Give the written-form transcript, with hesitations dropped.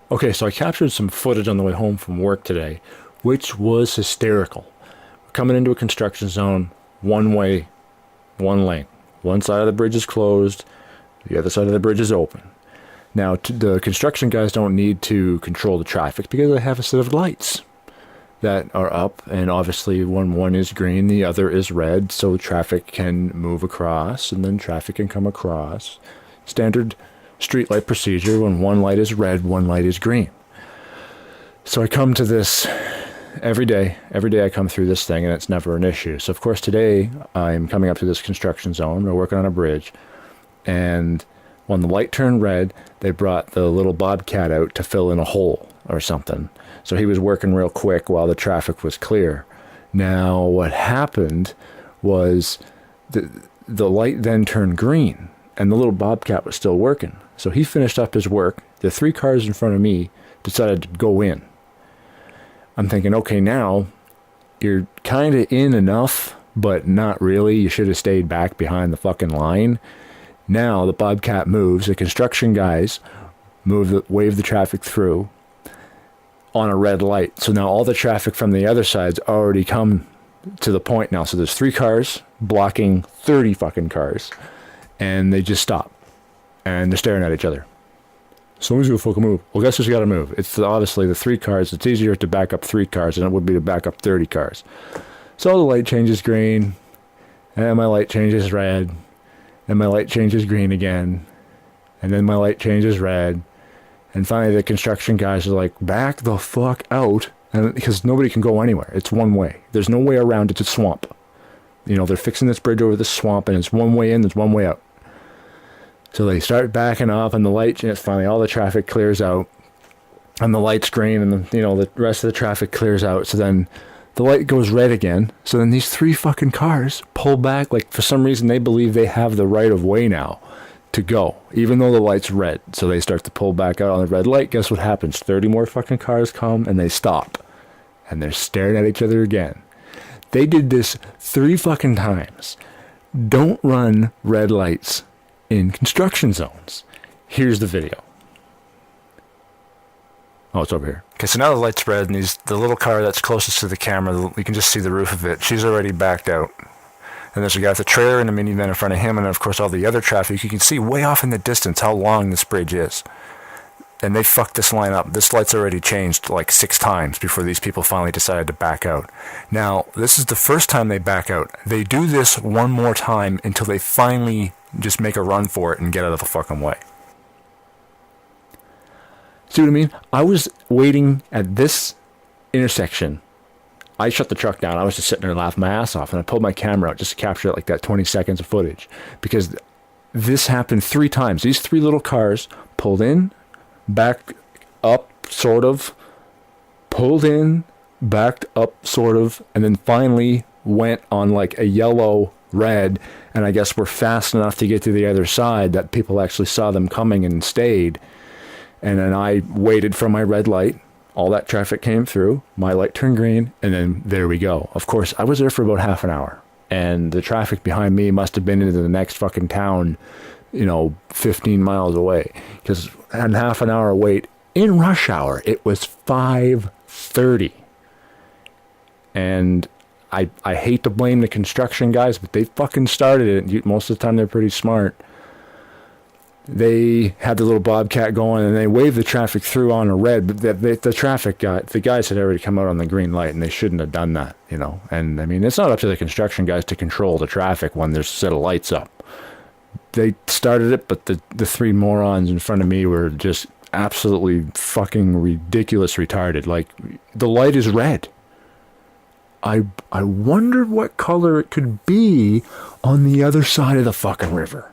Okay, so I captured some footage on the way home from work today, which was hysterical. Coming into a construction zone, one way, one lane. One side of the bridge is closed, the other side of the bridge is open. Now, the construction guys don't need to control the traffic because they have a set of lights that are up, and obviously when one is green, the other is red, so traffic can move across, and then traffic can come across. Standard street light procedure: when one light is red, one light is green. So I come to this every day. Every day I come through this thing, and it's never an issue. So of course today I'm coming up to this construction zone. We're working on a bridge, and when the light turned red, they brought the little bobcat out to fill in a hole or something. So he was working real quick while the traffic was clear. Now what happened was the light then turned green, and the little bobcat was still working. So he finished up his work. The three cars in front of me decided to go in. I'm thinking, okay, now you're kind of in enough, but not really. You should have stayed back behind the fucking line. Now the bobcat moves. The construction guys wave the traffic through on a red light. So now all the traffic from the other side's already come to the point now. So there's three cars blocking 30 fucking cars, and they just stop, and they're staring at each other. Somebody's gonna fucking move. Well, guess who's gotta move? It's obviously the three cars. It's easier to back up three cars than it would be to back up 30 cars. So the light changes green, and my light changes red, and my light changes green again, and then my light changes red, and finally the construction guys are like, back the fuck out, and because nobody can go anywhere. It's one way. There's no way around it. It's a swamp. You know, they're fixing this bridge over this swamp, and it's one way in, there's one way out. So they start backing up, and the light, finally all the traffic clears out, and the light's green, and the rest of the traffic clears out. So then the light goes red again. So then these three fucking cars pull back, like for some reason they believe they have the right of way now to go, even though the light's red. So they start to pull back out on the red light. Guess what happens? 30 more fucking cars come, and they stop, and they're staring at each other again. They did this 3 fucking times. Don't run red lights in construction zones. Here's the video. Oh, it's over here. Okay, so now the light's red, and the little car that's closest to the camera, you can just see the roof of it. She's already backed out. And there's a guy with a trailer and a minivan in front of him, and of course all the other traffic. You can see way off in the distance how long this bridge is. And they fucked this line up. This light's already changed like 6 times before these people finally decided to back out. Now, this is the first time they back out. They do this one more time until they finally just make a run for it and get out of the fucking way. See what I mean? I was waiting at this intersection. I shut the truck down. I was just sitting there laughing my ass off, and I pulled my camera out just to capture it, like that 20 seconds of footage, because this happened 3 times. These 3 little cars pulled in, backed up, sort of, pulled in, backed up, sort of, and then finally went on like a yellow red, and I guess were fast enough to get to the other side that people actually saw them coming and stayed. And then I waited for my red light. All that traffic came through. My light turned green, and then there we go. Of course, I was there for about half an hour, and the traffic behind me must have been into the next fucking town, 15 miles away. Because in half an hour wait, in rush hour, it was 5:30. And I hate to blame the construction guys, but they fucking started it. Most of the time, they're pretty smart. They had the little bobcat going, and they waved the traffic through on a red, but the guys had already come out on the green light, and they shouldn't have done that, And I mean, it's not up to the construction guys to control the traffic when there's a set of lights up. They started it, but the 3 morons in front of me were just absolutely fucking ridiculous retarded. Like, the light is red. I wondered what color it could be on the other side of the fucking river.